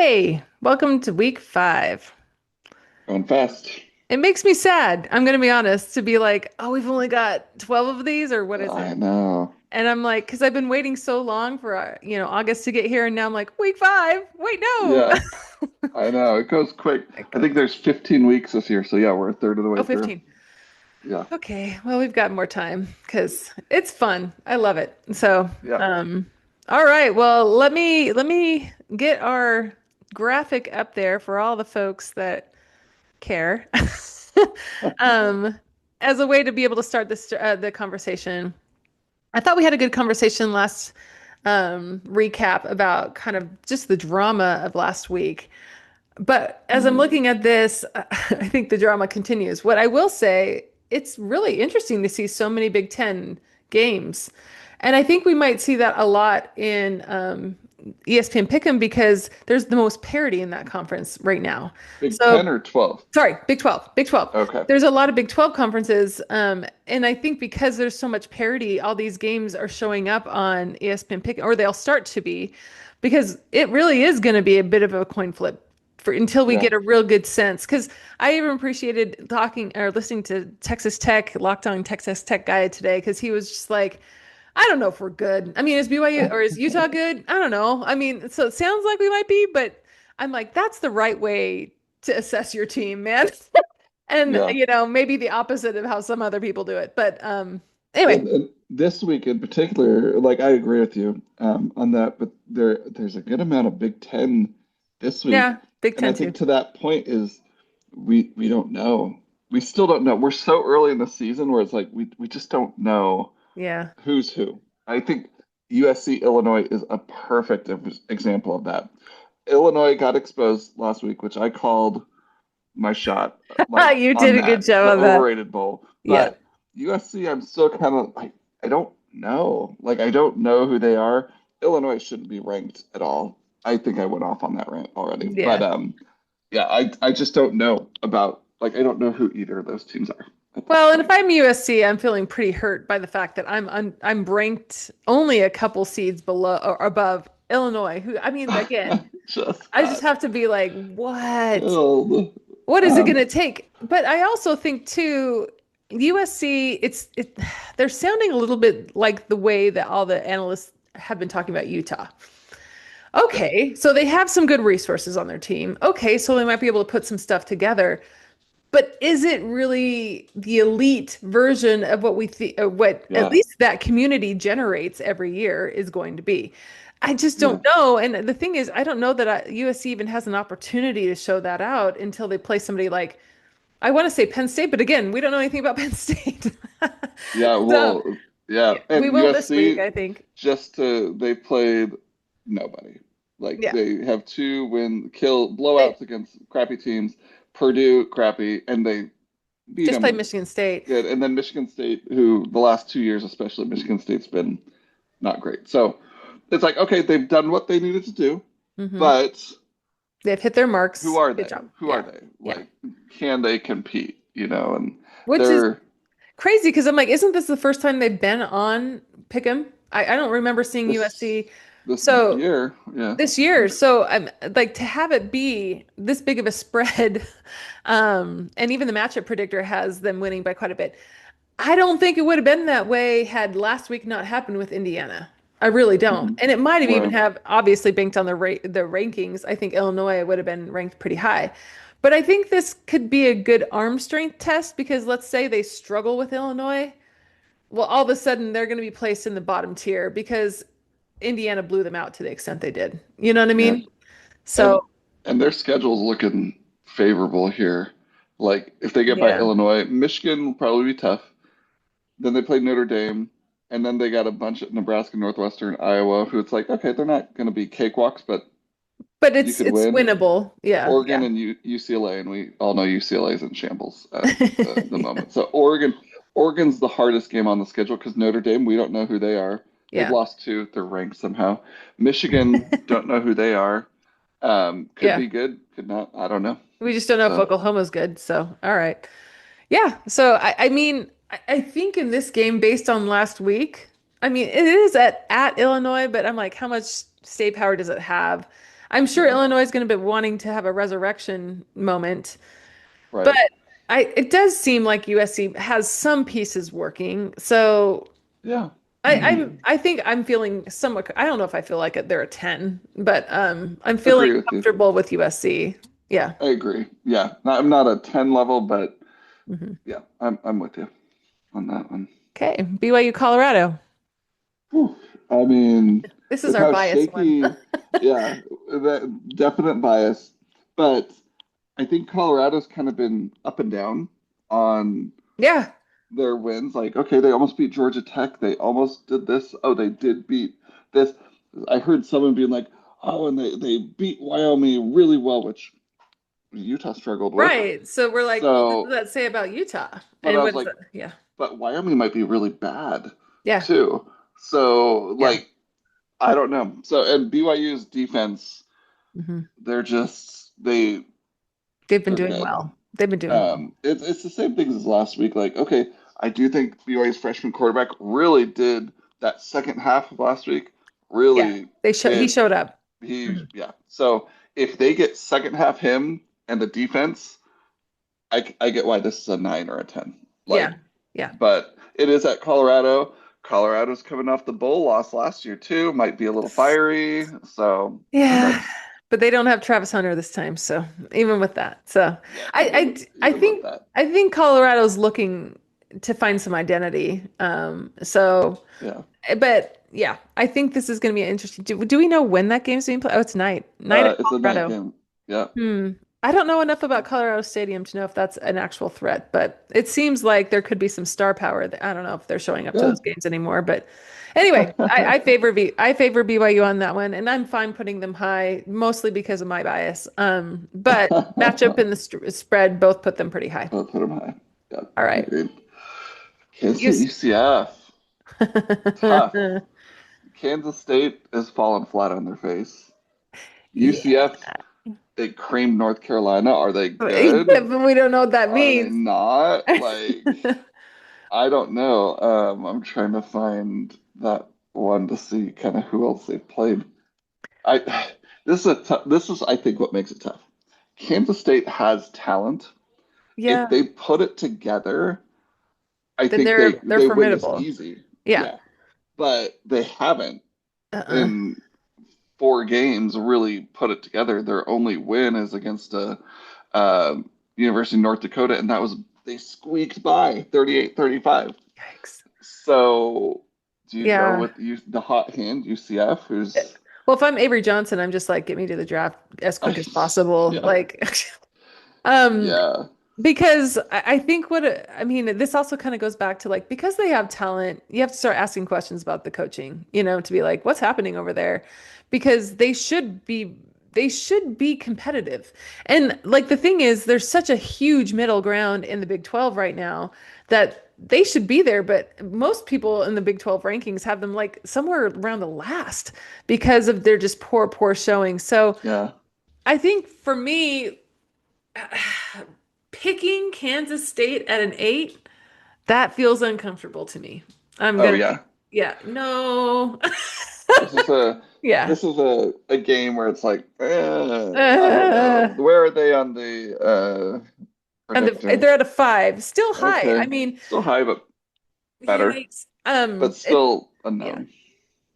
Hey, welcome to week 5. Going fast. It makes me sad, I'm gonna be honest, to be like, oh, we've only got 12 of these, or what is it? I know. And I'm like, because I've been waiting so long for, August to get here, and now I'm like, week 5. Wait, no. Yeah, I know. It goes quick. It I think goes. there's 15 weeks this year, so yeah, we're a third of the Oh, way through. 15. Yeah, Okay, well, we've got more time because it's fun. I love it. So, yeah. all right. Well, let me get our graphic up there for all the folks that care. Um, as a way to be able to start the conversation. I thought we had a good conversation last recap about kind of just the drama of last week. But as I'm Mhm. looking at this, I think the drama continues. What I will say, it's really interesting to see so many Big Ten games. And I think we might see that a lot in ESPN Pick'em because there's the most parity in that conference right now. Big So 10 or 12? sorry, Big 12. Big 12. Okay. There's a lot of Big 12 conferences. And I think because there's so much parity, all these games are showing up on ESPN Pick, or they'll start to be, because it really is going to be a bit of a coin flip for until we Yeah. get a real good sense. Because I even appreciated talking or listening to Texas Tech, Locked On Texas Tech guy today, because he was just like, I don't know if we're good. I mean, is BYU or is Utah good? I don't know. I mean, so it sounds like we might be, but I'm like, that's the right way to assess your team, man. And Yeah. maybe the opposite of how some other people do it. But anyway, And this week in particular, like I agree with you on that, but there's a good amount of Big Ten this week. yeah, Big And I Ten think too. to that point is we don't know. We still don't know. We're so early in the season where it's like we just don't know Yeah. who's who. I think USC Illinois is a perfect example of that. Illinois got exposed last week, which I called my shot, like You on did a good that, the job of that. overrated bowl. Yeah. But USC, I'm still kind of like, I don't know. Like, I don't know who they are. Illinois shouldn't be ranked at all. I think I went off on that rant already. But Yeah. yeah, I just don't know about like I don't know who either of those teams are at this Well, and if point. I'm USC, I'm feeling pretty hurt by the fact that I'm ranked only a couple seeds below or above Illinois, who I mean, again, Just I just got have to be like, what? killed. What is it going Um, to take? But I also think too, USC, they're sounding a little bit like the way that all the analysts have been talking about Utah. yeah, Okay, so they have some good resources on their team. Okay, so they might be able to put some stuff together. But is it really the elite version of what we think, what at yeah, least that community generates every year is going to be? I just yeah. don't know. And the thing is, I don't know that USC even has an opportunity to show that out until they play somebody like, I want to say Penn State, but again, we don't know anything about Penn State. Yeah, So well, yeah, yeah, we and will this week, USC I think. they played nobody. Like Yeah. they have two kill They blowouts against crappy teams, Purdue crappy, and they beat just played them Michigan State. good. And then Michigan State, who the last 2 years especially, Michigan State's been not great. So it's like okay, they've done what they needed to do, Hmm. but They've hit their who marks. are Good they? job. Who are Yeah. they? Yeah. Like, can they compete? And Which is they're crazy because I'm like, isn't this the first time they've been on Pick'em? I don't remember seeing this USC. this So year, yeah. this year, so I'm like to have it be this big of a spread, and even the matchup predictor has them winning by quite a bit. I don't think it would have been that way had last week not happened with Indiana. I really don't. Mhm. And it might have even Right. have obviously banked on the rankings. I think Illinois would have been ranked pretty high. But I think this could be a good arm strength test because let's say they struggle with Illinois. Well, all of a sudden they're going to be placed in the bottom tier because Indiana blew them out to the extent they did. You know what I Yeah. mean? So, And and their schedule's looking favorable here. Like if they get by yeah. Illinois, Michigan will probably be tough. Then they play Notre Dame, and then they got a bunch of Nebraska, Northwestern, Iowa, who it's like, okay, they're not going to be cakewalks, but But you it's could it's win. winnable. Yeah, Oregon yeah. and UCLA, and we all know UCLA is in shambles at the moment. So Oregon's the hardest game on the schedule because Notre Dame, we don't know who they are. They've Yeah. lost two. They're ranked somehow. Michigan, don't know who they are. Could Yeah. be good, could not. I don't know. We just don't know if So Oklahoma's good. So, all right. Yeah. So, I mean, I think in this game, based on last week, I mean, it is at Illinois, but I'm like, how much stay power does it have? I'm sure Yeah, Illinois is going to be wanting to have a resurrection moment, but right. it does seem like USC has some pieces working. So Yeah, I think I'm feeling somewhat. I don't know if I feel like it. They're a 10, but I'm feeling agree with you. comfortable with USC. Yeah. I agree. Yeah, I'm not a 10 level, but hmm yeah, I'm with you on that one. Okay. BYU, Colorado. Whew. I mean, This is with our how bias one. shaky, yeah, that definite bias, but I think Colorado's kind of been up and down on Yeah. their wins. Like, okay, they almost beat Georgia Tech. They almost did this. Oh, they did beat this. I heard someone being like, oh, and they beat Wyoming really well, which Utah struggled with. Right. So we're like, well, what does So, that say about Utah? but And I was what is like, that? Yeah. but Wyoming might be really bad Yeah. too. So, Yeah. like, I don't know. So, and BYU's defense, hmm they're just They've been they're doing good. well. They've been doing well. It's the same things as last week. Like, okay, I do think BYU's freshman quarterback really did that second half of last week. Yeah. Really He did showed up. he? Mhm. Yeah. So if they get second half him and the defense, I get why this is a 9 or a 10. Yeah. Like, Yeah. but it is at Colorado. Colorado's coming off the bowl loss last year too. Might be a little fiery. So Yeah. that's But they don't have Travis Hunter this time, so even with that. So yeah. I Even with think that, Colorado's looking to find some identity. So yeah. but yeah, I think this is going to be interesting. Do we know when that game's being played? Oh, it's night. Night at It's a night Colorado. game. Yeah. Hmm. I don't know enough about Colorado Stadium to know if that's an actual threat, but it seems like there could be some star power. I don't know if they're showing up to Yeah. those games anymore, but anyway, I favor BYU on that one, and I'm fine putting them high, mostly because of my bias. But matchup and the spread both put them pretty high. Put them high. Yeah, All right. agreed. Kansas You. State UCF. Tough. Kansas State has fallen flat on their face. Yeah. UCF, they creamed North Carolina. Are they Yeah, good? but we don't know what that Are they means. not? Like, I don't know. I'm trying to find that one to see kind of who else they've played. I this is I think what makes it tough. Kansas State has talent. If Yeah, they put it together, I then think they're they win this formidable. easy. Yeah. Yeah, but they haven't Uh-uh. in 4 games really put it together. Their only win is against a University of North Dakota, and that was they squeaked by 38-35. Yikes. So, do you go Yeah. with the hot hand UCF, who's Well, if I'm Avery Johnson, I'm just like, get me to the draft as quick as possible. yeah, Like, um, yeah, because I think I mean, this also kind of goes back to like, because they have talent, you have to start asking questions about the coaching, to be like, what's happening over there? Because they should be competitive. And like, the thing is, there's such a huge middle ground in the Big 12 right now that they should be there, but most people in the Big 12 rankings have them like somewhere around the last because of their just poor showing. So yeah. I think for me, picking Kansas State at an 8, that feels uncomfortable to me. I'm Oh gonna, yeah. yeah, no. This is a Yeah. a game where it's like, I don't know. Uh, Where are they on the and predictor? they're at a 5, still high. I Okay, mean, still high, but better, yikes. but still Yeah. unknown.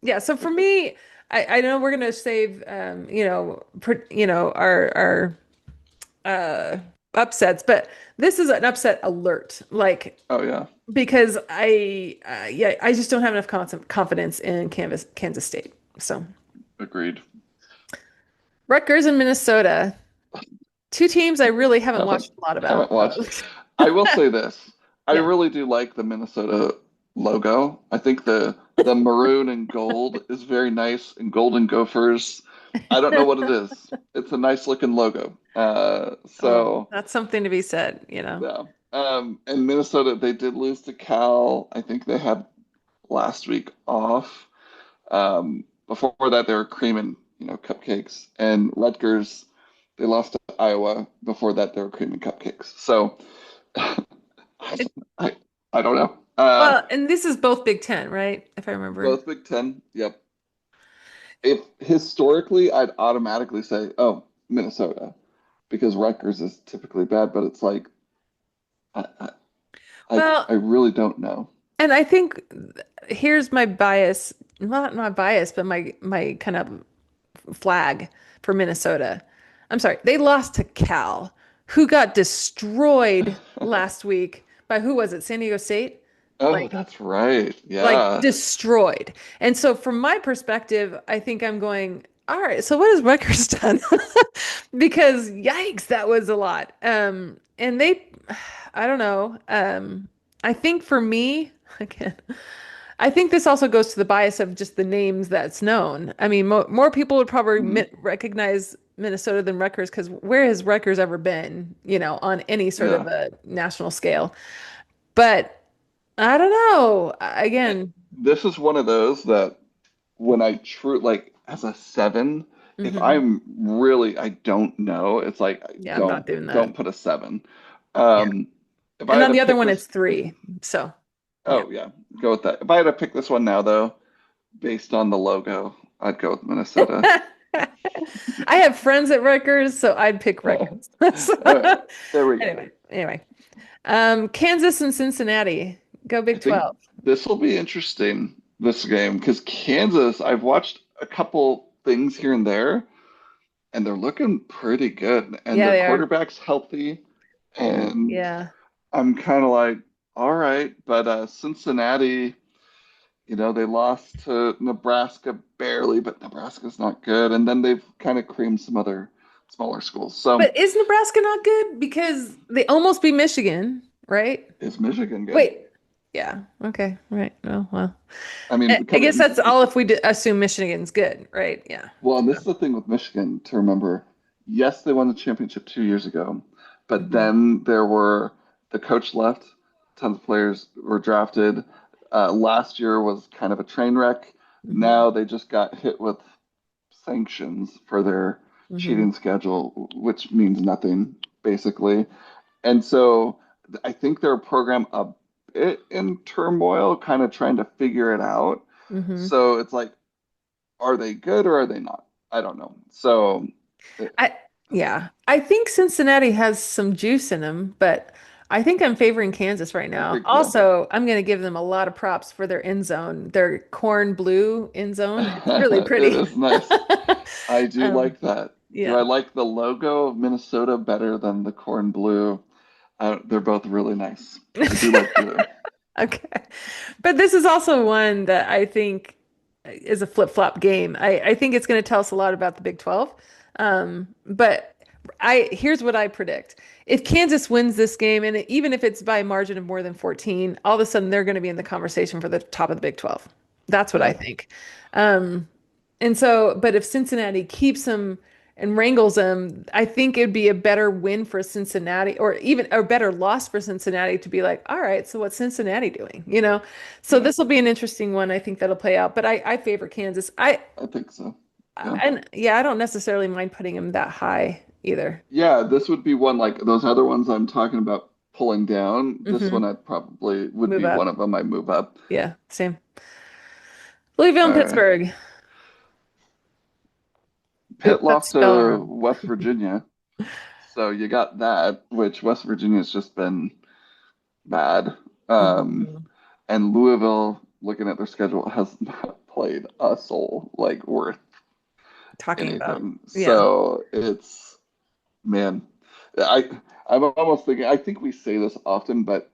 Yeah. So for me, I know we're gonna save, our uh upsets, but this is an upset alert. Like, Oh yeah, because I just don't have enough confidence in Kansas State. So agreed. Rutgers and Minnesota, two teams I really haven't Haven't watched a lot haven't about. watched. I will say this. I Yeah. really do like the Minnesota logo. I think the maroon and gold is very nice, and golden gophers. I don't know what it is. It's a nice looking logo. Well, So that's something to be said. yeah. And Minnesota, they did lose to Cal. I think they had last week off. Before that, they were creaming, cupcakes. And Rutgers, they lost to Iowa. Before that, they were creaming cupcakes. So It, I I don't know. well, and this is both Big Ten, right? If I remember. Both Big Ten. Yep. if historically, I'd automatically say, oh, Minnesota, because Rutgers is typically bad, but it's like I I I Well, really don't know. and I think here's my bias, not my bias, but my kind of flag for Minnesota. I'm sorry, they lost to Cal, who got destroyed last week by who was it? San Diego State? Oh, Like that's right. like Yeah. destroyed. And so from my perspective, I think I'm going, all right, so what has Rutgers done? Because yikes, that was a lot. And they, I don't know. I think for me, again, I think this also goes to the bias of just the names that's known. I mean, mo more people would probably Mhm. recognize Minnesota than Rutgers because where has Rutgers ever been, on any sort of Yeah. a national scale? But I don't know. Eh, Again, This is one of those that when I true like as a seven, if hmm. I'm really I don't know, it's like Yeah, I'm don't not doing that. don't put a seven. Yeah. Um, if I And had on to the other pick one, this, it's three. So, yeah. oh yeah, go with that. If I had to pick this one now though, based on the logo, I'd go with Minnesota. I have friends at Rutgers, so I'd pick Rutgers. So, All right, there we go. anyway. Kansas and Cincinnati. Go I Big think 12. this will be interesting, this game, because Kansas, I've watched a couple things here and there, and they're looking pretty good. And Yeah, their they are. quarterback's healthy. And Yeah. I'm kind of like, all right. But Cincinnati, they lost to Nebraska barely, but Nebraska's not good. And then they've kind of creamed some other smaller schools. So But is Nebraska not good? Because they almost beat Michigan, right? is Michigan good? Wait. Yeah. Okay. Right. Oh, well. I mean, I guess coming, that's all if we assume Michigan's good, right? Yeah. well, and this is the thing with Michigan to remember. Yes, they won the championship 2 years ago, but Hmm. then the coach left, tons of players were drafted. Last year was kind of a train wreck. Hmm. Now they just got hit with sanctions for their Hmm. cheating schedule, which means nothing, basically. And so I think their program a bit in turmoil, kind of trying to figure it out. Hmm. So it's like, are they good or are they not? I don't know. So I yeah, I think Cincinnati has some juice in them, but I think I'm favoring Kansas right I now. think so. Also, I'm going to give them a lot of props for their end zone, their corn blue end zone. It's really It pretty. is nice. I do Um, like that. Do I yeah. like the logo of Minnesota better than the corn blue? They're both really nice. I do like blue. Okay. But this is also one that I think is a flip-flop game. I think it's going to tell us a lot about the Big 12. But here's what I predict. If Kansas wins this game, and even if it's by a margin of more than 14, all of a sudden they're going to be in the conversation for the top of the Big 12. That's what I Yeah, think. Um, and so, but if Cincinnati keeps them and wrangles them, I think it'd be a better win for Cincinnati, or even a better loss for Cincinnati to be like, all right, so what's Cincinnati doing? So yeah, this will be an interesting one. I think that'll play out. But I favor Kansas. I think so. Yeah. And yeah, I don't necessarily mind putting them that high either. Yeah, this would be one like those other ones I'm talking about pulling down. This one Hmm. I probably would Move be one up. of them I move up. Yeah, same. Louisville and All right. Pittsburgh. Oop, Pitt that's lost spelling to wrong. West Virginia. So you got that, which West Virginia's just been bad. Um, Mhm. and Louisville, looking at their schedule, has not played a soul like worth Talking about. anything. Yeah. So it's man, I I'm almost thinking. I think we say this often, but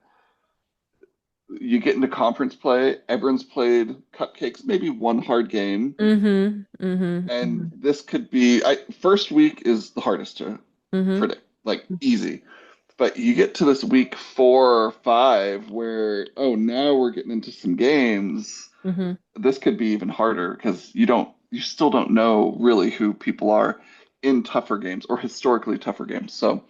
you get into conference play, everyone's played cupcakes, maybe one hard game, Hmm. Hmm. and Hmm. this could be. First week is the hardest to Hmm. predict, like easy. But you get to this week 4 or 5 where, oh, now we're getting into some games. Hmm. This could be even harder because you still don't know really who people are in tougher games or historically tougher games. So,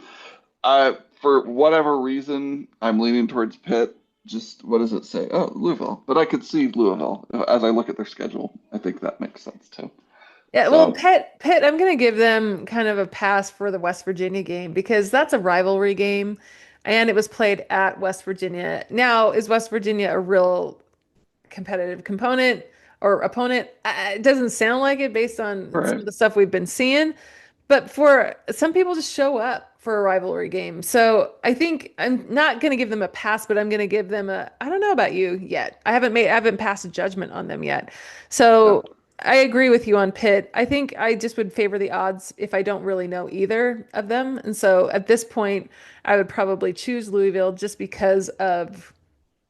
for whatever reason, I'm leaning towards Pitt. Just what does it say? Oh, Louisville. But I could see Louisville as I look at their schedule. I think that makes sense too. Yeah, well, So, Pitt, I'm going to give them kind of a pass for the West Virginia game because that's a rivalry game and it was played at West Virginia. Now, is West Virginia a real competitive component? or opponent. It doesn't sound like it based on some Right. of the stuff we've been seeing. But for some people just show up for a rivalry game. So I think I'm not going to give them a pass, but I'm going to give them a, I don't know about you yet. I haven't passed a judgment on them yet. Yeah. So I agree with you on Pitt. I think I just would favor the odds if I don't really know either of them. And so at this point, I would probably choose Louisville just because of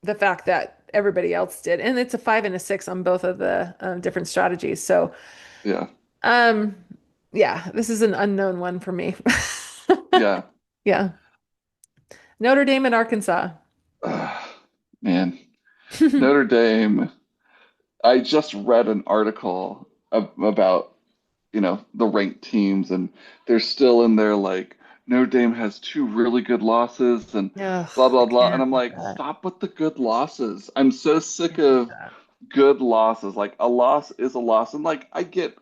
the fact that everybody else did. And it's a 5 and a 6 on both of the different strategies. So, Yeah. um, yeah, this is an unknown one for me. Yeah. Yeah. Notre Dame and Arkansas. Man, Notre Dame. I just read an article about, the ranked teams, and they're still in there like Notre Dame has two really good losses and Ugh, blah I blah blah. And can't I'm do like, that. stop with the good losses. I'm so sick Can't do of that. good losses. Like a loss is a loss. And like I get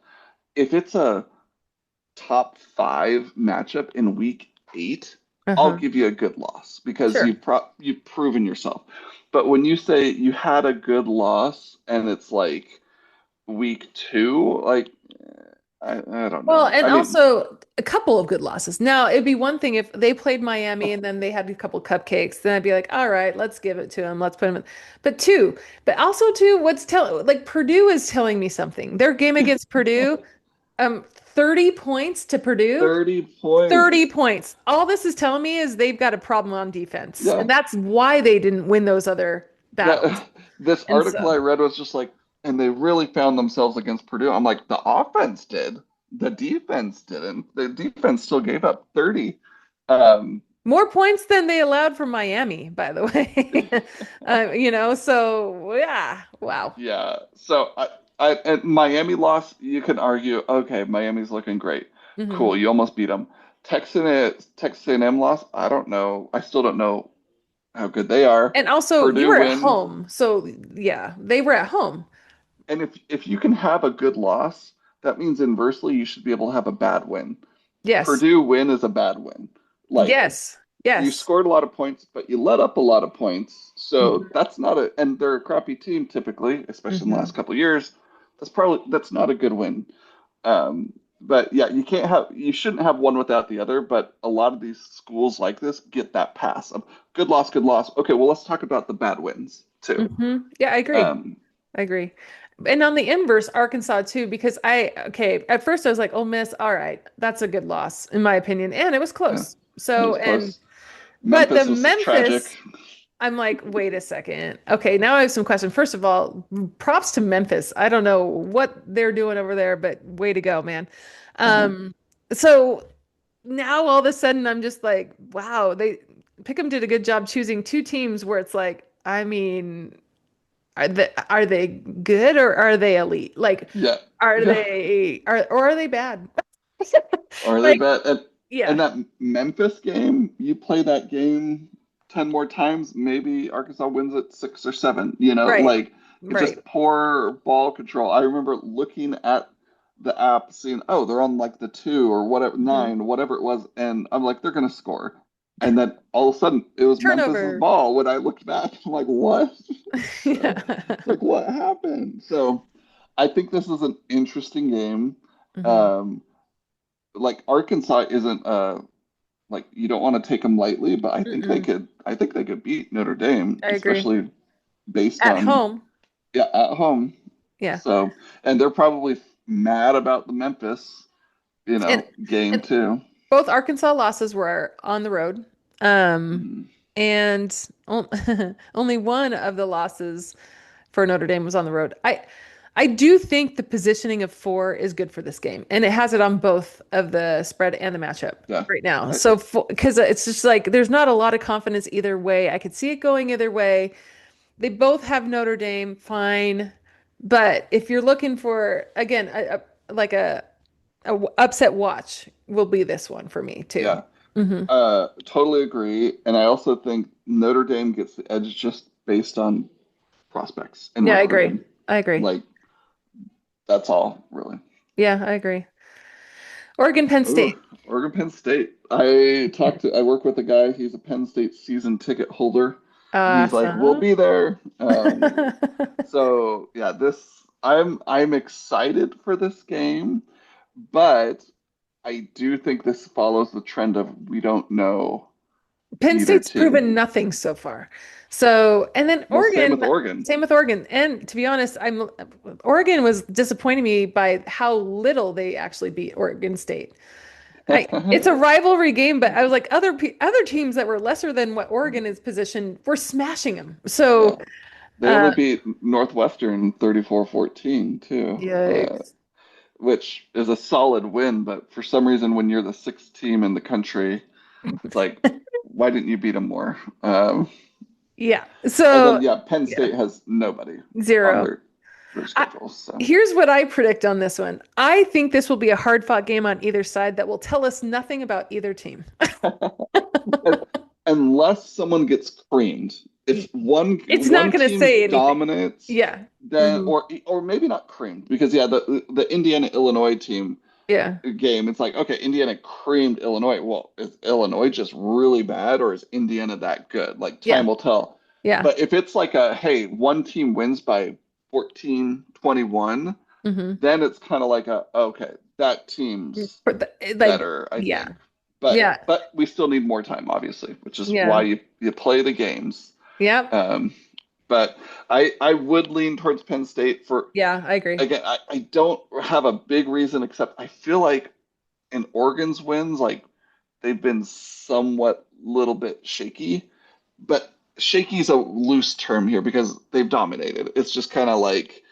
if it's a top five matchup in week 8, I'll Uh-huh. give you a good loss because Sure. you've proven yourself. But when you say you had a good loss and it's like week 2, like I don't Well, know. and I mean, also a couple of good losses. Now, it'd be one thing if they played Miami and then they had a couple cupcakes, then I'd be like, all right, let's give it to them. Let's put them in. But two, but also two, what's tell like Purdue is telling me something. Their game against Purdue, 30 points to Purdue. 30 30 points. points. All this is telling me is they've got a problem on defense. And Yeah. that's why they didn't win those other battles. That this And article I so, read was just like, and they really found themselves against Purdue. I'm like, the offense did. The defense didn't. The defense still gave up 30. Um, more points than they allowed for Miami, by the way. So yeah, wow. yeah. So and Miami lost, you can argue, okay, Miami's looking great. Hmm. Cool, you almost beat them. Texas A&M lost. I don't know. I still don't know how good they are. And also, you Purdue were at win. home. So yeah, they were at home. And if you can have a good loss, that means inversely you should be able to have a bad win. Yes. Purdue win is a bad win. Like Yes. you Yes. scored a lot of points, but you let up a lot of points. So Hmm. that's not a, and they're a crappy team typically, especially in the last Hmm. couple of years. That's not a good win. But yeah, you shouldn't have one without the other. But a lot of these schools like this get that pass of good loss, good loss. Okay, well let's talk about the bad wins too. Yeah, I agree. Um, I agree. And on the inverse, Arkansas too, because okay, at first I was like, Ole Miss, all right, that's a good loss in my opinion. And it was yeah, close. it So, was close. but the Memphis was tragic. Memphis, I'm like, wait a second. Okay, now I have some questions. First of all, props to Memphis. I don't know what they're doing over there, but way to go, man. Uh-huh. Um, so now all of a sudden I'm just like, wow, Pick'em did a good job choosing two teams where it's like, I mean, are they good or are they elite? Like, Yeah, are yeah. they are they bad? Are they Like, bad? And yeah, that Memphis game, you play that game 10 more times, maybe Arkansas wins it 6 or 7. right, Like it's right. just poor ball control. I remember looking at the app, seeing, oh, they're on like the 2 or whatever, Mhm. 9, whatever it was, and I'm like, they're gonna score. And then all of a sudden, it was Memphis's Turnover. ball. When I looked back, I'm like, what? So Yeah. it's like, what happened? So I think this is an interesting game. Hmm. Um, like Arkansas isn't like you don't want to take them lightly, but Mm-mm. I think they could beat Notre Dame, I agree. especially based At on home. yeah, at home. Yeah. So, and they're probably mad about the Memphis, And game and too. both Arkansas losses were on the road. Um, Mm, and only one of the losses for Notre Dame was on the road. I do think the positioning of 4 is good for this game, and it has it on both of the spread and the matchup yeah, right now. I, So because it's just like there's not a lot of confidence either way. I could see it going either way. They both have Notre Dame, fine, but if you're looking for again like a upset watch, will be this one for me too. yeah, Hmm. totally agree. And I also think Notre Dame gets the edge just based on prospects and Yeah, I agree. recruiting. I agree. Like that's all really. Yeah, I agree. Oregon, Penn Ooh, State. Oregon Penn State. I work with a guy, he's a Penn State season ticket holder, and he's like, we'll Awesome. be there. So yeah, this. I'm excited for this game, but I do think this follows the trend of we don't know Penn either State's team. proven nothing so far. So, and then Well, same with Oregon, Oregon. same with Oregon. And to be honest, Oregon was disappointing me by how little they actually beat Oregon State. It's a rivalry game, but I was like other teams that were lesser than what Oregon is positioned were smashing them. Yeah. So, They only uh, beat Northwestern 34-14 too, yikes. which is a solid win, but for some reason when you're the sixth team in the country, it's like, why didn't you beat them more? Yeah. And So, then yeah, Penn yeah, State has nobody on zero. their I, schedule. So here's what I predict on this one. I think this will be a hard-fought game on either side that will tell us nothing about either team. unless someone gets creamed, if It's not one going to team say anything. dominates, Yeah. then Hmm. or maybe not creamed because yeah, the Indiana Illinois team Yeah. game, it's like okay, Indiana creamed Illinois. Well, is Illinois just really bad or is Indiana that good? Like time Yeah. will tell. Yeah. But if it's like a hey, one team wins by 14-21, Hmm. then it's kind of like a okay, that team's Like, better, I yeah. think. Yeah. But we still need more time, obviously, which is why Yeah. you play the games. Yeah. Um, but I would lean towards Penn State for Yeah. I agree. again, I don't have a big reason except I feel like in Oregon's wins, like they've been somewhat little bit shaky, but shaky is a loose term here because they've dominated. It's just kind of like,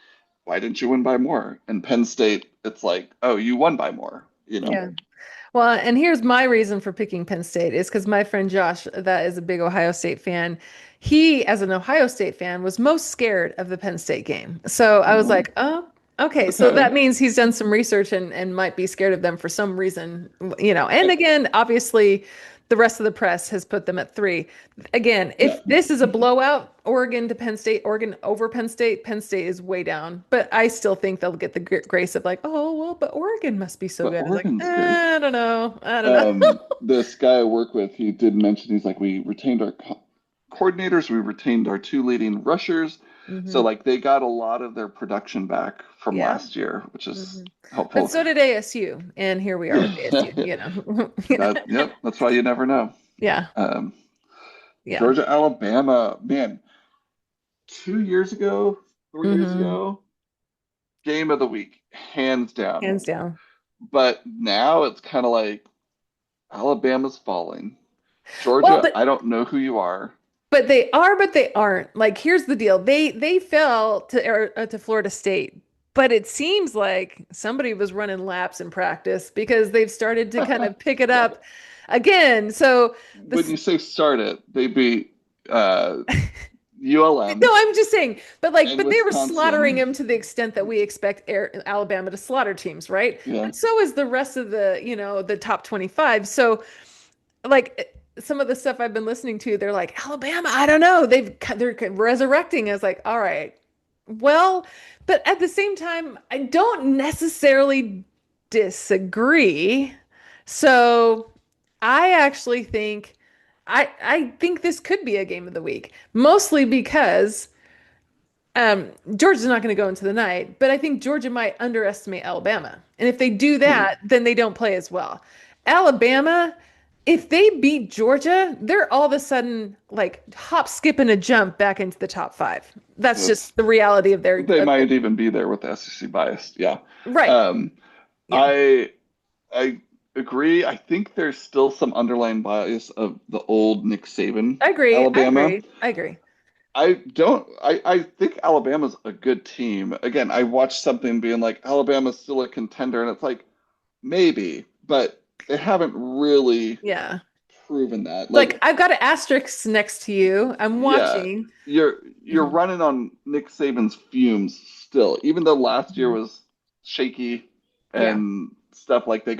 why didn't you win by more? And Penn State, it's like, oh, you won by more, you know? Yeah. Well, and here's my reason for picking Penn State is because my friend Josh, that is a big Ohio State fan, he, as an Ohio State fan, was most scared of the Penn State game. So I was Mm. like, oh, okay. So that means he's done some research and might be scared of them for some reason, you know. And again, obviously, the rest of the press has put them at three. Again, Yeah, if this is a blowout, Oregon to Penn State, Oregon over Penn State is way down. But I still think they'll get the grace of like, oh, well, but Oregon must be so but good. It's like, Oregon's good. I don't know. I don't know. This guy I work with, he did mention he's like, we retained our coordinators, we retained our two leading rushers. So Hmm. like they got a lot of their production back from Yeah. last year, which is Hmm. But helpful. so did ASU, and here we are with ASU, you know. That, yep, that's why you never know. Yeah. Um, Yeah. Georgia, Alabama, man, 2 years ago, 3 years Hmm. ago, game of the week, hands down. Hands down. But now it's kind of like Alabama's falling. Well, Georgia, I don't know who you are. but they are, but they aren't. Like, here's the deal. They fell to Florida State, but it seems like somebody was running laps in practice because they've started to kind of pick it Well, up again. So when this you say start it, they beat ULM no, I'm just saying, and but they were slaughtering Wisconsin. him to the extent that we expect Alabama to slaughter teams, right? Yeah, But so is the rest of the, you know, the top 25. So like some of the stuff I've been listening to, they're like, Alabama, I don't know. They're resurrecting. I was like, all right, well, but at the same time, I don't necessarily disagree. So I actually think I think this could be a game of the week, mostly because Georgia's not going to go into the night, but I think Georgia might underestimate Alabama. And if they do hmm. that, then they don't play as well. Alabama, if they beat Georgia, they're all of a sudden like hop, skip, and a jump back into the top five. That's That's just the reality of they might even be there with the SEC bias. Yeah. right. Um, Yeah, I I agree. I think there's still some underlying bias of the old Nick Saban I agree. I Alabama. agree. I agree. I don't. I think Alabama's a good team. Again, I watched something being like Alabama's still a contender, and it's like maybe, but they haven't really Yeah. proven that. Like Like, I've got an asterisk next to you. I'm yeah, watching. you're Mhm. running on Nick Saban's fumes still, even though last year Mhm. was shaky Yeah. and stuff like they're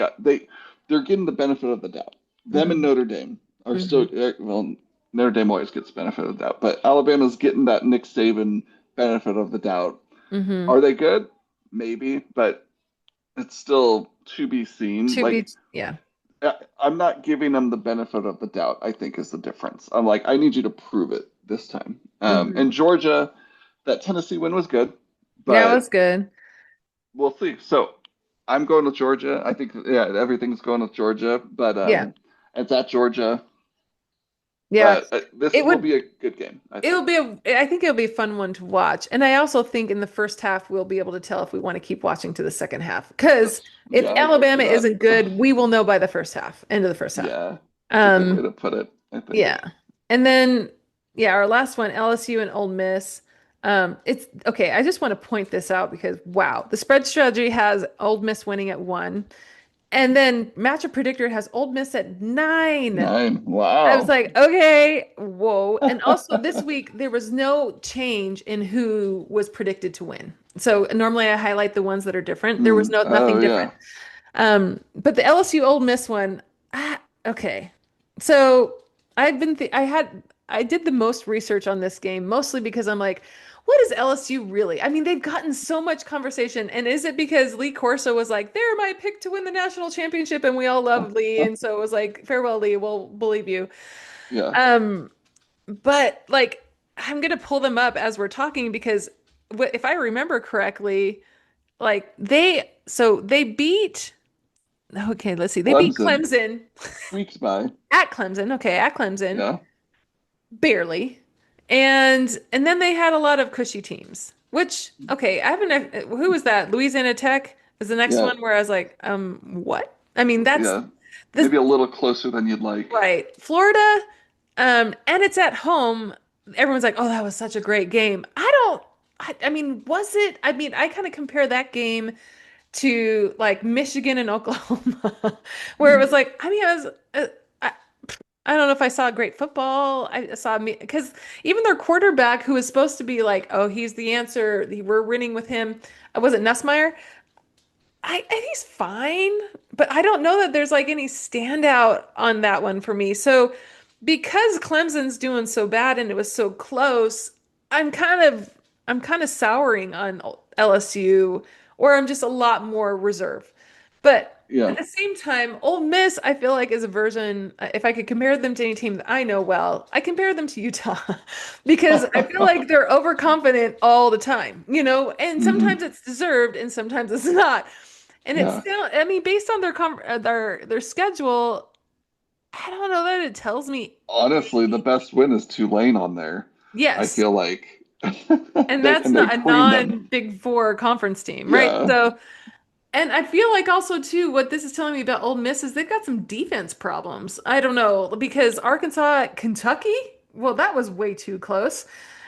getting the benefit of the doubt. Them and Hmm. Notre Dame are still Hmm. well, Notre Dame always gets benefit of the doubt, but Alabama's getting that Nick Saban benefit of the doubt. Hmm. Are they good? Maybe, but it's still to be seen. To be, Like yeah. I'm not giving them the benefit of the doubt, I think is the difference. I'm like, I need you to prove it this time. Hmm. And Georgia, that Tennessee win was good. Yeah, it but was good. we'll see. So I'm going with Georgia. I think yeah, everything's going with Georgia, but Yeah. it's at Georgia. Yeah. But this It will would be a good game, I it'll think. be I think it'll be a fun one to watch. And I also think in the first half we'll be able to tell if we want to keep watching to the second half. Because if Yeah, I agree Alabama for that. isn't good, we will know by the first half, end of the first half. Yeah, it's a good way Um, to put it, I think. yeah. And then yeah, our last one, LSU and Ole Miss. It's okay. I just want to point this out because wow, the spread strategy has Ole Miss winning at 1. And then matchup predictor has Ole Miss at 9. Nine. I was Wow. like, okay, whoa. And also this week there was no change in who was predicted to win. So normally I highlight the ones that are different. There was Mm. no nothing Oh different. yeah. But the LSU Ole Miss one, okay. So I did the most research on this game, mostly because I'm like, what is LSU really? I mean, they've gotten so much conversation. And is it because Lee Corso was like, they're my pick to win the national championship, and we all love Lee, and so it was like, farewell, Lee, we'll believe you. Yeah. Um, but like I'm gonna pull them up as we're talking because if I remember correctly, like they beat okay, let's see. They beat Clemson Clemson squeaks by. at Clemson. Okay, at Clemson, Yeah. barely. And then they had a lot of cushy teams, which okay, I haven't who was that? Louisiana Tech is the next Yeah. one where I was like, what? I mean, that's Yeah. this Maybe a little closer than you'd like. right. Florida, and it's at home. Everyone's like, oh, that was such a great game. I mean, was it? I mean, I kind of compare that game to like Michigan and Oklahoma, where it was Mm. like, I mean, I, I don't know if I saw great football. I saw me because even their quarterback, who was supposed to be like, oh, he's the answer. We're winning with him. Was it Nussmeier? And he's fine, but I don't know that there's like any standout on that one for me. So because Clemson's doing so bad and it was so close, I'm kind of I'm kind of souring on LSU, or I'm just a lot more reserved. But at Yeah. the same time, Ole Miss, I feel like is a version, if I could compare them to any team that I know well, I compare them to Utah because I feel like they're overconfident all the time, and Hmm. sometimes it's deserved and sometimes it's not. And it's Yeah. still, I mean, based on their schedule, I don't know that it tells me Honestly, the any. best win is Tulane on there. I Yes. feel like And that's they not a creamed them. non-Big Four conference team, right? Yeah. So, and I feel like also too, what this is telling me about Ole Miss is they've got some defense problems. I don't know, because Arkansas, Kentucky, well, that was way too close.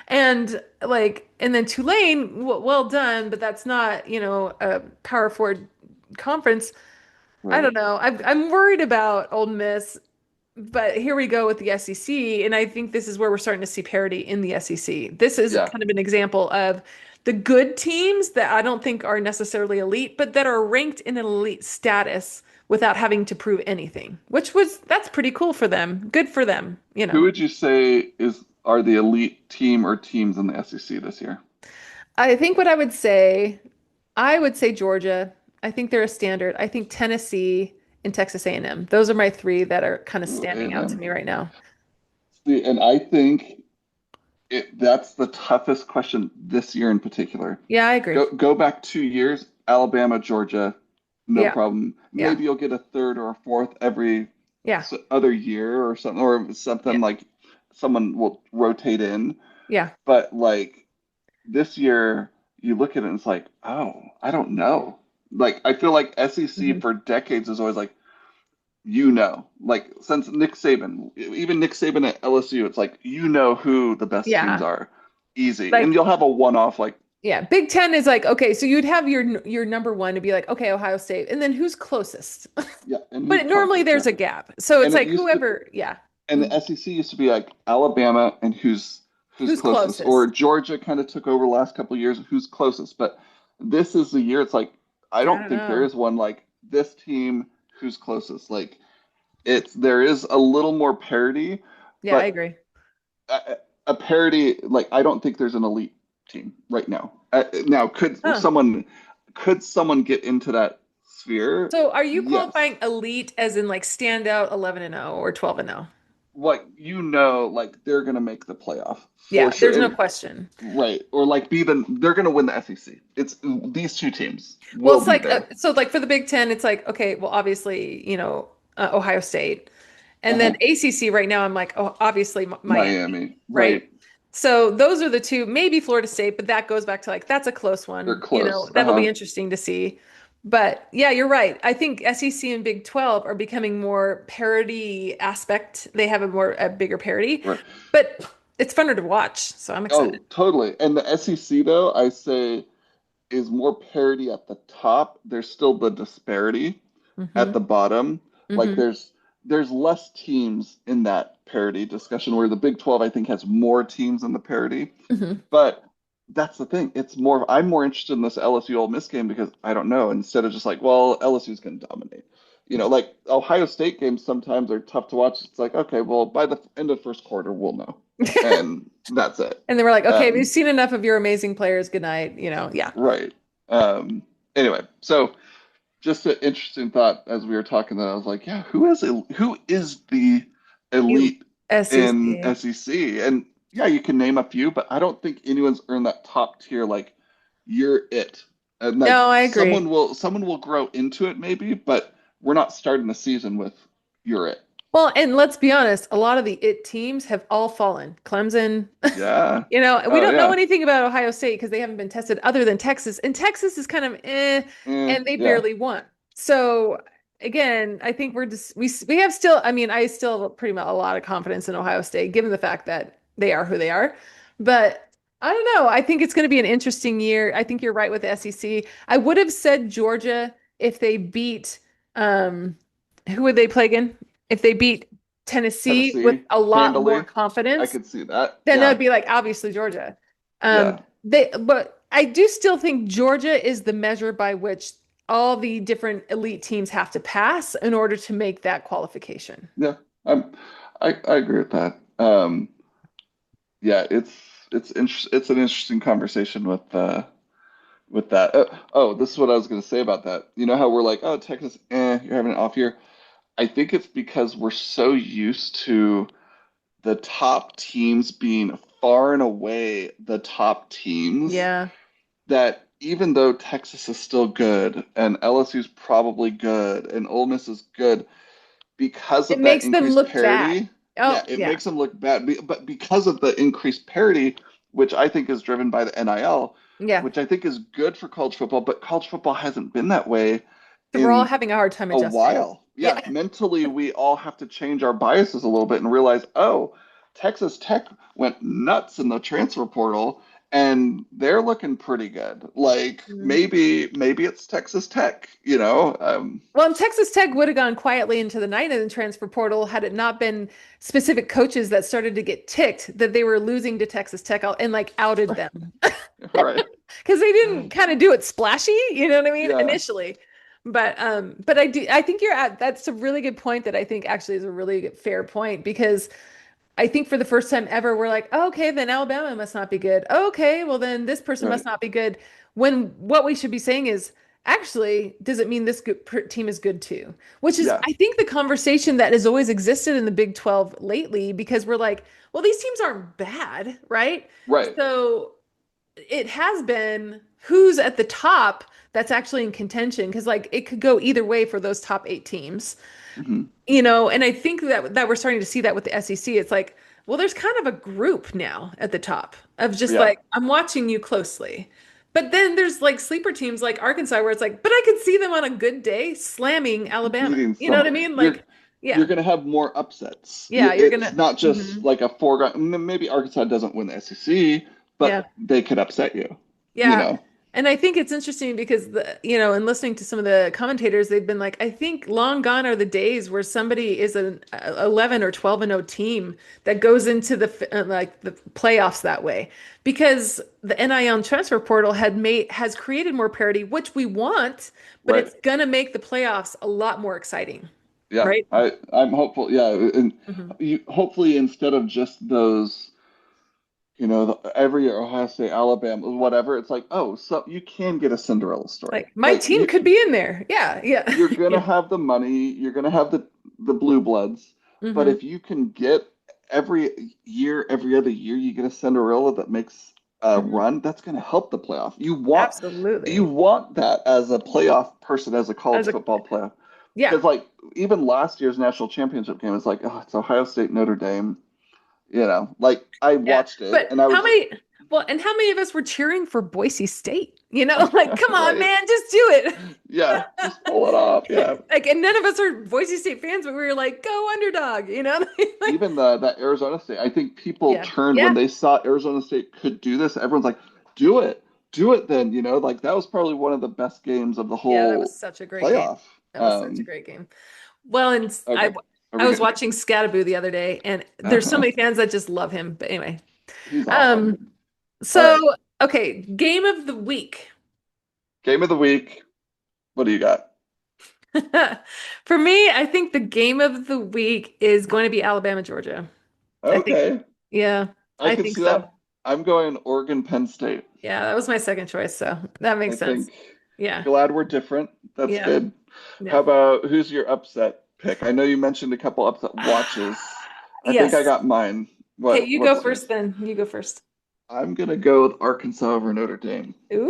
And then Tulane, well done, but that's not, a Power Four conference. I Right. don't know. I'm worried about Ole Miss, but here we go with the SEC, and I think this is where we're starting to see parity in the SEC. This is Yeah. kind of an example of the good teams that I don't think are necessarily elite, but that are ranked in an elite status without having to prove anything, that's pretty cool for them. Good for them. Who would you say is are the elite team or teams in the SEC this year? I think I would say Georgia. I think they're a standard. I think Tennessee and Texas A&M. Those are my three that are kind of Ooh, standing out to A&M. me right now. See, and I think that's the toughest question this year in particular. Yeah, I agree. Go back 2 years, Alabama, Georgia, no Yeah, problem. yeah, Maybe you'll get a third or a fourth every yeah, other year or yeah, something like someone will rotate in. yeah. But like this year, you look at it and it's like, oh, I don't know. Like I feel like SEC Mhm. for decades is always like, like since Nick Saban, even Nick Saban at LSU, it's like who the best teams Yeah. are, easy, and Like, you'll have a one-off like yeah, Big Ten is like, okay, so you'd have your number one to be like, okay, Ohio State, and then who's closest? yeah, and who's But normally closest, yeah, there's a gap. So it's and it like used to, whoever, yeah. and the Mhm. SEC used to be like Alabama and who's Who's closest, or closest? Georgia kind of took over the last couple of years, who's closest, but this is the year it's like I I don't don't think there know. is one like this team who's closest, like it's there is a little more parity, Yeah, I but agree. a parity like I don't think there's an elite team right now. Now, Huh. could someone get into that sphere? So are you Yes. qualifying elite as in like standout 11 and 0 or 12 and 0? what you know, like they're gonna make the playoff for Yeah, sure. there's no And question. right, or like they're gonna win the SEC. It's these two teams Well, will it's be like there. so like for the Big Ten, it's like okay, well, obviously, Ohio State, and then Uh-huh. ACC right now, I'm like, oh, obviously Miami, Miami, right? right? So those are the two, maybe Florida State, but that goes back to like that's a close They're one. close. That'll be Uh-huh. interesting to see. But yeah, you're right. I think SEC and Big 12 are becoming more parity aspect. They have a bigger parity, Right. but it's funner to watch. So I'm excited. Oh, totally. And the SEC though, I say is more parity at the top. There's still the disparity Hmm. at the bottom. Like Hmm. there's less teams in that parity discussion where the Big 12 I think has more teams in the parity. Hmm. But that's the thing. I'm more interested in this LSU Ole Miss game because I don't know, instead of just like, well, LSU's going to dominate. Like Ohio State games sometimes are tough to watch. It's like, okay, well, by the end of first quarter, we'll know. And that's it. And then we're like, okay, we've Um, seen enough of your amazing players. Good night. Yeah. right. Anyway, so just an interesting thought as we were talking that I was like, yeah, who is the You elite in SEC. SEC? And yeah, you can name a few, but I don't think anyone's earned that top tier like you're it. And like No, I agree. someone will grow into it maybe, but we're not starting the season with you're it. Well, and let's be honest, a lot of the it teams have all fallen. Clemson, Yeah. we Oh don't know yeah. anything about Ohio State because they haven't been tested other than Texas. And Texas is kind of and they Yeah. barely won. So again, I think we have still, I mean, I still have pretty much a lot of confidence in Ohio State, given the fact that they are who they are. But I don't know. I think it's going to be an interesting year. I think you're right with the SEC. I would have said Georgia if they beat um who would they play again? If they beat Tennessee with Tennessee, a lot more handily. I confidence, could see that. then that Yeah. would be like obviously Georgia. Yeah. But I do still think Georgia is the measure by which all the different elite teams have to pass in order to make that qualification. Yeah. I'm I agree with that. Yeah, it's an interesting conversation with that. Oh, this is what I was going to say about that. You know how we're like, oh, Texas, you're having an off year. I think it's because we're so used to the top teams being far and away the top teams Yeah. that even though Texas is still good and LSU's probably good and Ole Miss is good, because It of that makes them increased look bad. parity, yeah, Oh, it yeah. makes them look bad. But because of the increased parity, which I think is driven by the NIL, Yeah. which I think is good for college football, but college football hasn't been that way So we're all in having a hard time a adjusting. while. Yeah, Yeah. mentally, we all have to change our biases a little bit and realize, oh, Texas Tech went nuts in the transfer portal and they're looking pretty good. Like Mm. maybe it's Texas Tech, you know? Well, and Texas Tech would have gone quietly into the night in the transfer portal had it not been specific coaches that started to get ticked that they were losing to Texas Tech and like outed them All right. because they didn't kind of do it splashy, you know what I mean, Yeah, initially. But I think that's a really good point that I think actually is a really fair point because I think for the first time ever, we're like, oh, okay, then Alabama must not be good. Oh, okay, well, then this person must right. not be good. When what we should be saying is, actually, does it mean this team is good too? Which is, Yeah, I think, the conversation that has always existed in the Big 12 lately, because we're like, well, these teams aren't bad, right? right. So it has been who's at the top that's actually in contention, because like it could go either way for those top eight teams. Hmm. And I think that we're starting to see that with the SEC. It's like, well, there's kind of a group now at the top of just Yeah, like, I'm watching you closely. But then there's like sleeper teams like Arkansas where it's like, but I could see them on a good day slamming Alabama. beating You know what some. I mean? You're Like, you're yeah. gonna have more upsets. Yeah, you're It's gonna not just mhm. like a foregone. Maybe Arkansas doesn't win the SEC, Yeah. but they could upset you. You Yeah. know. And I think it's interesting because in listening to some of the commentators, they've been like, I think long gone are the days where somebody is an 11 or 12 and 0 team that goes into like the playoffs that way because the NIL and transfer portal has created more parity, which we want, but Right. it's gonna make the playoffs a lot more exciting, Yeah. right? I'm hopeful. Yeah, and Hmm. hopefully instead of just those, every year Ohio State, Alabama, whatever, it's like, oh, so you can get a Cinderella story. Like my Like team could be in there. Yeah, yeah. you're gonna Yeah. have the money, you're gonna have the blue bloods, But Hmm. if you can get every year, every other year, you get a Cinderella that makes a Hmm. run, that's going to help the playoff. You Absolutely. want that as a playoff person, as a college As a football player. Yeah. Because like even last year's national championship game is like, oh, it's Ohio State Notre Dame. Like I Yeah. watched it But and I how was many well, and how many of us were cheering for Boise State? Like, come on, right. man, just do it. Yeah, just pull it off. Yeah. Like, and none of us are Boise State fans, but we were like, go underdog. Like, Even the that Arizona State, I think people yeah. turned when Yeah. they saw Arizona State could do this. Everyone's like, do it, do it then, like that was probably one of the best games of the Yeah, that was whole such a great game. playoff. That was such a great game. Well, and Okay, are I we was good? watching Scattaboo the other day, and there's so many fans that just love him. But anyway, He's awesome. um, All so right, okay, game of the week. game of the week. What do you got? For me, I think the game of the week is going to be Alabama, Georgia. I think, Okay, yeah, I I can think see so. that. I'm going Oregon, Penn State. Yeah, that was my second choice, so that makes I sense. think Yeah, glad we're different. That's yeah, good. How yeah. about who's your upset pick? I know you mentioned a couple upset watches. I think I Yes. got mine. Okay, What you go what's first yours? then. You go first. I'm gonna go with Arkansas over Notre Dame. Ooh,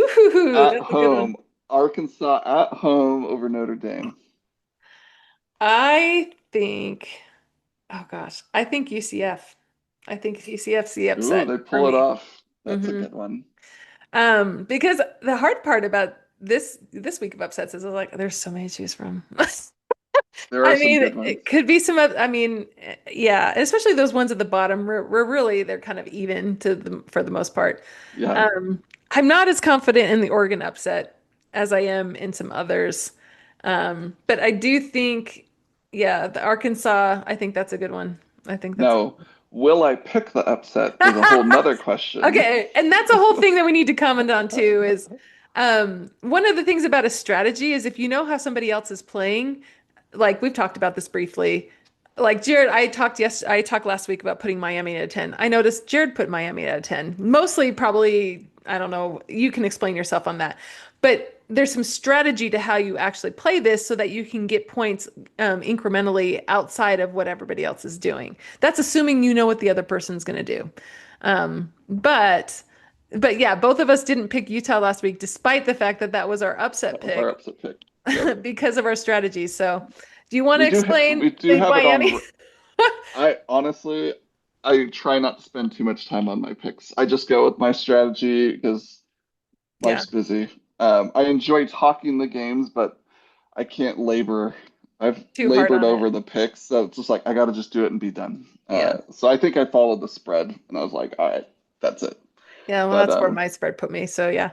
At that's a good one. home. Arkansas at home over Notre Dame. I think, oh gosh, I think UCF. I think UCF's the Ooh, upset they for pull it me. off. That's a Hmm. good one. Because the hard part about this week of upsets is like there's so many to choose from. There are I some mean, good ones. it could be some of, I mean, yeah, especially those ones at the bottom were really they're kind of even to the for the most part. Yeah. Um, I'm not as confident in the Oregon upset as I am in some others. But I do think, yeah, the Arkansas, I think that's a good one. I think that's a Now, will I pick the upset is a whole nother question. Okay, and that's a whole thing that we need to comment on too is one of the things about a strategy is if you know how somebody else is playing, like we've talked about this briefly. Like Jared, I talked last week about putting Miami at a 10. I noticed Jared put Miami at a 10. Mostly probably, I don't know, you can explain yourself on that. But there's some strategy to how you actually play this so that you can get points incrementally outside of what everybody else is doing. That's assuming you know what the other person's going to do. Um, but but yeah, both of us didn't pick Utah last week, despite the fact that that was our upset That was our pick upset pick. Yep. because of our strategy. So, do you want to We explain do the have it Miami? on. I honestly, I try not to spend too much time on my picks. I just go with my strategy because Yeah, life's busy. I enjoy talking the games, but I can't labor. I've too hard labored on it. over the picks, so it's just like I got to just do it and be done. Yeah. So I think I followed the spread, and I was like, all right, that's it. Yeah, well, But that's where my spread put me. So, yeah.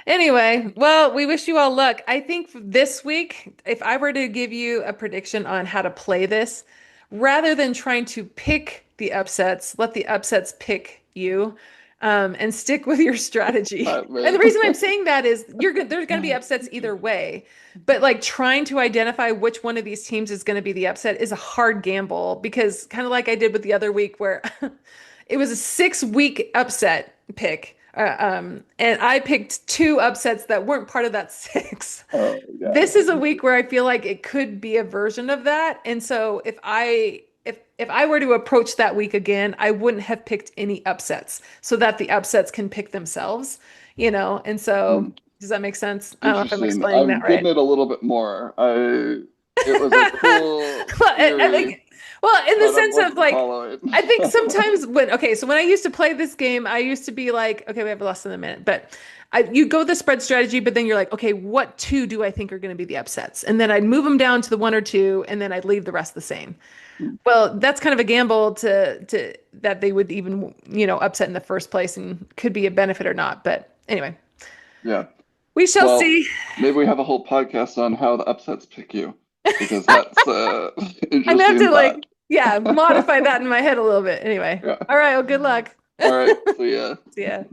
Anyway, well, we wish you all luck. I think this week, if I were to give you a prediction on how to play this, rather than trying to pick the upsets, let the upsets pick you, and stick with your strategy. And the man, reason I'm saying that is you're good. There's going to be upsets either way, but like trying to identify which one of these teams is going to be the upset is a hard gamble because kind of like I did with the other week where it was a 6 week upset pick. And I picked two upsets that weren't part of that six. oh yeah, This is a week where I feel like it could be a version of that. And so if I were to approach that week again, I wouldn't have picked any upsets so that the upsets can pick themselves. And so Hmm. does that make sense? I don't know if I'm Interesting. explaining that I'm getting right. it a little bit more. It was a cool Well, theory, in the but I sense of wasn't like, following. I think sometimes so when I used to play this game, I used to be like, okay, we have less than a minute, but you go the spread strategy, but then you're like, okay, what two do I think are going to be the upsets? And then I'd move them down to the one or two, and then I'd leave the rest the same. Well, that's kind of a gamble to that they would even, upset in the first place and could be a benefit or not. But anyway, Yeah. we shall Well, see. maybe we have a whole podcast on how the upsets pick you, because that's I'm gonna have interesting to thought. yeah, modify that in my head a little bit. Anyway. Yeah. All right, well, good luck. All right. So yeah. See ya.